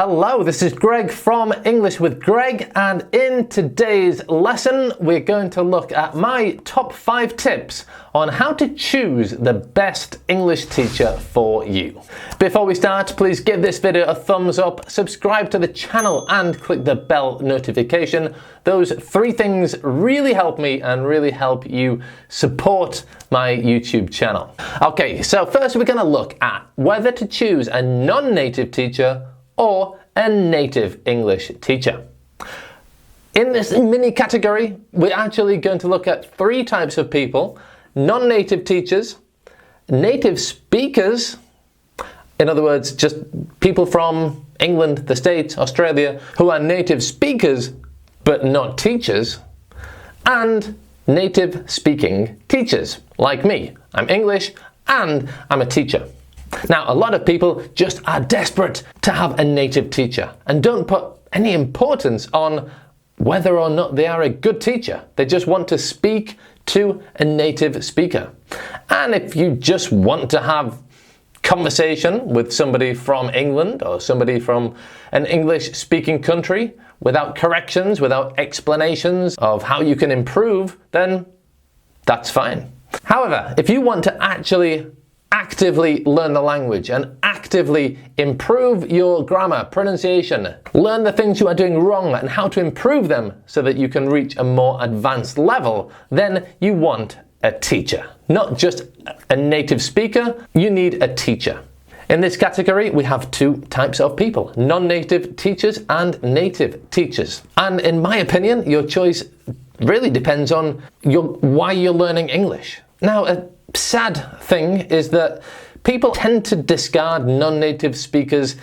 Hello, this is Greg from English with Greg, and in today's lesson we're going to look at my top 5 tips on how to choose the best English teacher for you. Before we start, please give this video a thumbs up, subscribe to the channel and click the bell notification. Those 3 things really help me and really help you support my YouTube channel. Okay, so first we're going to look at whether to choose a non-native teacher or a native English teacher. In this mini category, we're actually going to look at 3 types of people: non-native teachers, native speakers, in other words, just people from England, the States, Australia, who are native speakers but not teachers, and native speaking teachers, like me. I'm English and I'm a teacher. Now, a lot of people just are desperate to have a native teacher and don't put any importance on whether or not they are a good teacher. They just want to speak to a native speaker. And if you just want to have conversation with somebody from England or somebody from an English-speaking country without corrections, without explanations of how you can improve, then that's fine. However, if you want to actually actively learn the language and actively improve your grammar, pronunciation, learn the things you are doing wrong and how to improve them so that you can reach a more advanced level, then you want a teacher. Not just a native speaker, you need a teacher. In this category, we have 2 types of people: non-native teachers and native teachers. And in my opinion, your choice really depends on why you're learning English. Now, a sad thing is that people tend to discard non-native speakers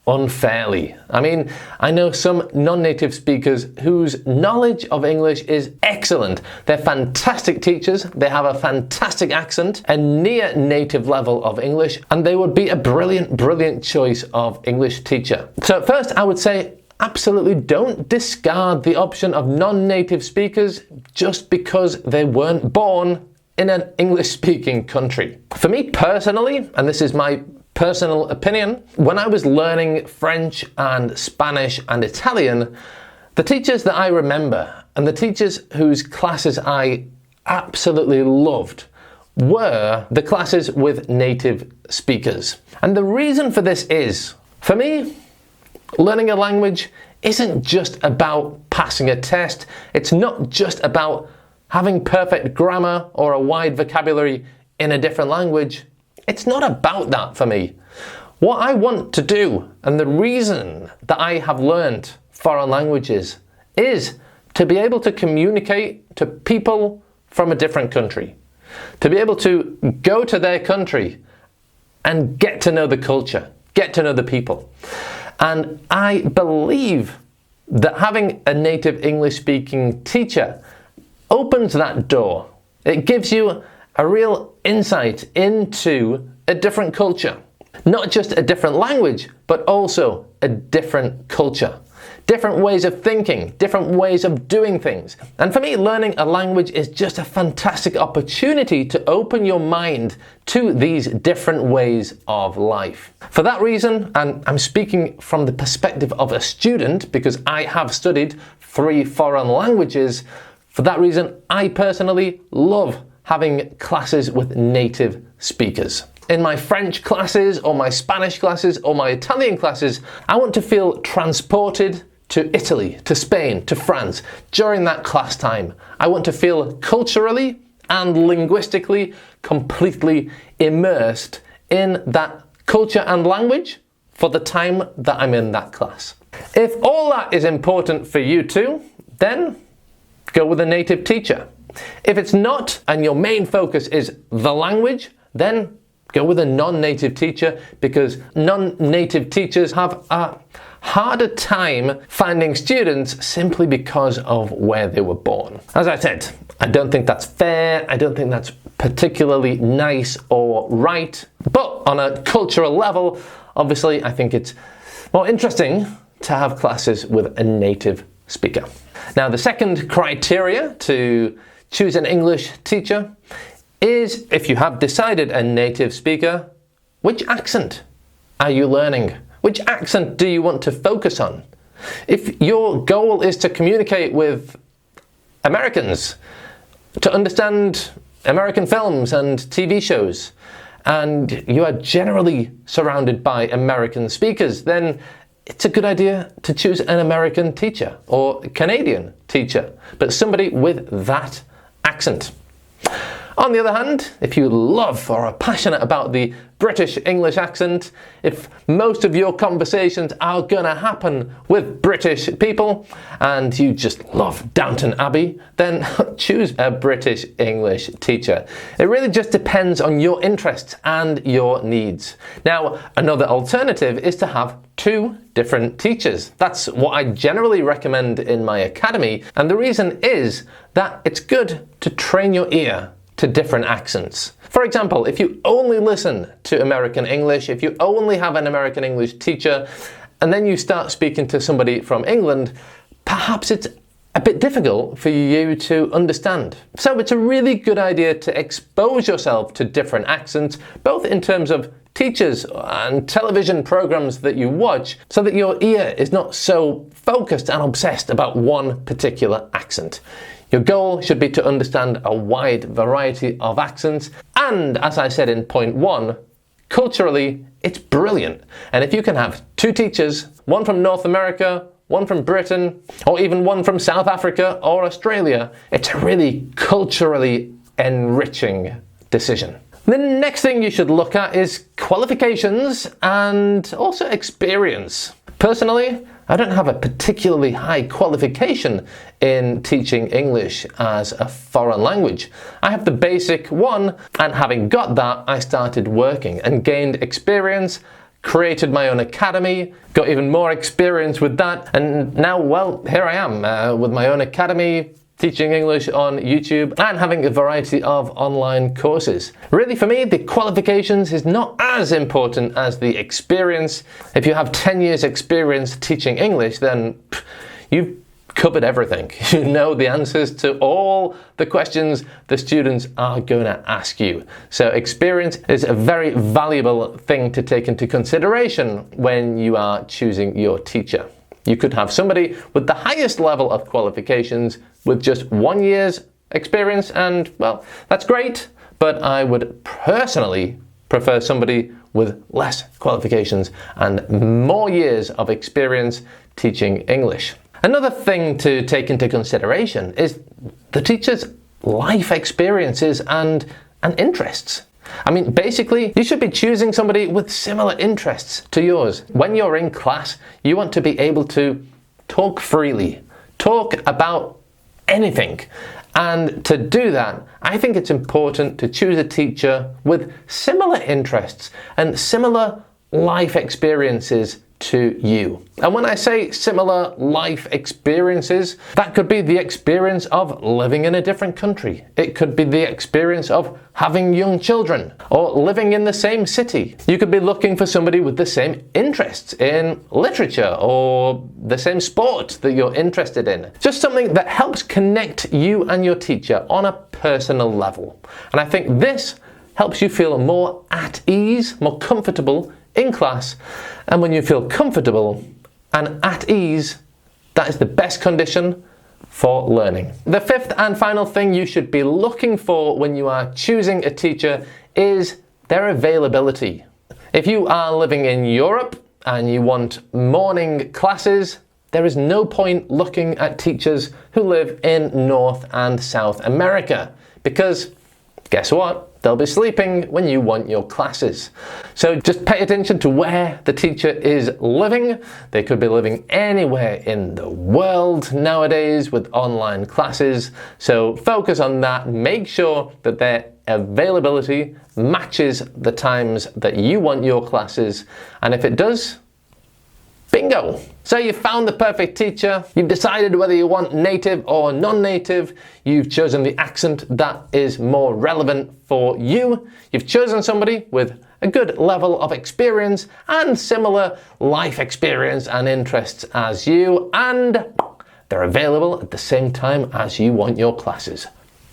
unfairly. I mean, I know some non-native speakers whose knowledge of English is excellent. They're fantastic teachers, they have a fantastic accent, a near native level of English, and they would be a brilliant choice of English teacher. So first, I would say absolutely don't discard the option of non-native speakers just because they weren't born in an English-speaking country. For me personally, and this is my personal opinion, when I was learning French and Spanish and Italian, the teachers that I remember and the teachers whose classes I absolutely loved were the classes with native speakers. And the reason for this is, for me, learning a language isn't just about passing a test. It's not just about having perfect grammar or a wide vocabulary in a different language. It's not about that for me. What I want to do, and the reason that I have learned foreign languages, is to be able to communicate to people from a different country. To be able to go to their country and get to know the culture, get to know the people. And I believe that having a native English-speaking teacher opens that door. It gives you a real insight into a different culture. Not just a different language, but also a different culture. Different ways of thinking, different ways of doing things. And for me, learning a language is just a fantastic opportunity to open your mind to these different ways of life. For that reason, and I'm speaking from the perspective of a student because I have studied 3 foreign languages, for that reason, I personally love having classes with native speakers. In my French classes, or my Spanish classes, or my Italian classes, I want to feel transported to Italy, to Spain, to France during that class time. I want to feel culturally and linguistically completely immersed in that culture and language for the time that I'm in that class. If all that is important for you too, then go with a native teacher. If it's not, and your main focus is the language, then go with a non-native teacher, because non-native teachers have a harder time finding students simply because of where they were born. As I said, I don't think that's fair, I don't think that's particularly nice or right, but on a cultural level, obviously I think it's more interesting to have classes with a native speaker. Now, the second criteria to choose an English teacher is, if you have decided a native speaker, which accent are you learning? Which accent do you want to focus on? If your goal is to communicate with Americans, to understand American films and TV shows, and you are generally surrounded by American speakers, then it's a good idea to choose an American teacher or Canadian teacher, but somebody with that accent. On the other hand, if you love or are passionate about the British English accent, if most of your conversations are gonna happen with British people and you just love Downton Abbey, then choose a British English teacher. It really just depends on your interests and your needs. Now, another alternative is to have two different teachers. That's what I generally recommend in my academy, and the reason is that it's good to train your ear to different accents. For example, if you only listen to American English, if you only have an American English teacher, and then you start speaking to somebody from England, perhaps it's a bit difficult for you to understand. So it's a really good idea to expose yourself to different accents, both in terms of teachers and television programs that you watch, so that your ear is not so focused and obsessed about one particular accent. Your goal should be to understand a wide variety of accents, and as I said in point 1, culturally, it's brilliant. And if you can have two teachers, one from North America, one from Britain, or even one from South Africa or Australia, it's a really culturally enriching decision. The next thing you should look at is qualifications and also experience. Personally, I don't have a particularly high qualification in teaching English as a foreign language. I have the basic one, and having got that, I started working and gained experience, created my own academy, got even more experience with that, and now, well, here I am with my own academy, teaching English on YouTube and having a variety of online courses. Really, for me, the qualifications is not as important as the experience. If you have 10 years experience teaching English, then you've covered everything. You know the answers to all the questions the students are going to ask you. So experience is a very valuable thing to take into consideration when you are choosing your teacher. You could have somebody with the highest level of qualifications with just 1 year's experience, and well, that's great, but I would personally prefer somebody with less qualifications and more years of experience teaching English. Another thing to take into consideration is the teacher's life experiences and interests. I mean, basically, you should be choosing somebody with similar interests to yours. When you're in class, you want to be able to talk freely, talk about anything. And to do that, I think it's important to choose a teacher with similar interests and similar life experiences to you. And when I say similar life experiences, that could be the experience of living in a different country. It could be the experience of having young children or living in the same city. You could be looking for somebody with the same interests in literature or the same sport that you're interested in. Just something that helps connect you and your teacher on a personal level. And I think this helps you feel more at ease, more comfortable in class. And when you feel comfortable and at ease, that is the best condition for learning. The fifth and final thing you should be looking for when you are choosing a teacher is their availability. If you are living in Europe and you want morning classes, there is no point looking at teachers who live in North and South America, because guess what? They'll be sleeping when you want your classes. So just pay attention to where the teacher is living. They could be living anywhere in the world nowadays with online classes. So focus on that. Make sure that their availability matches the times that you want your classes. And if it does, bingo! So you've found the perfect teacher, you've decided whether you want native or non-native, you've chosen the accent that is more relevant for you, you've chosen somebody with a good level of experience and similar life experience and interests as you, and they're available at the same time as you want your classes.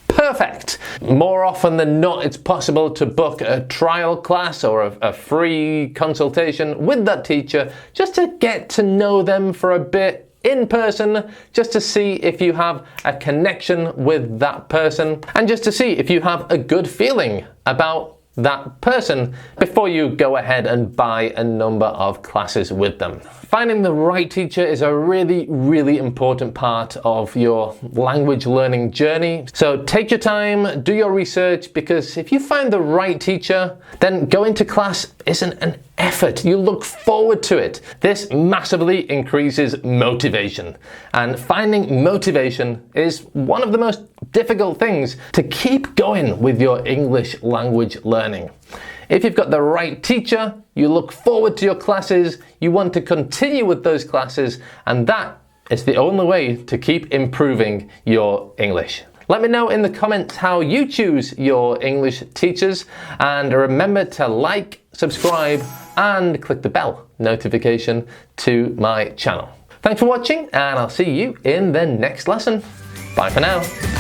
Perfect! perfect. More often than not, it's possible to book a trial class or a free consultation with that teacher just to get to know them for a bit in person, just to see if you have a connection with that person and just to see if you have a good feeling about that person before you go ahead and buy a number of classes with them. Finding the right teacher is a really important part of your language learning journey. So take your time, do your research, because if you find the right teacher, then going to class isn't an effort. You look forward to it. This massively increases motivation. And finding motivation is one of the most difficult things to keep going with your English language learning. If you've got the right teacher, you look forward to your classes, you want to continue with those classes, and that is the only way to keep improving your English. Let me know in the comments how you choose your English teachers, and remember to like, subscribe, and click the bell notification to my channel. Thanks for watching, and I'll see you in the next lesson. Bye for now.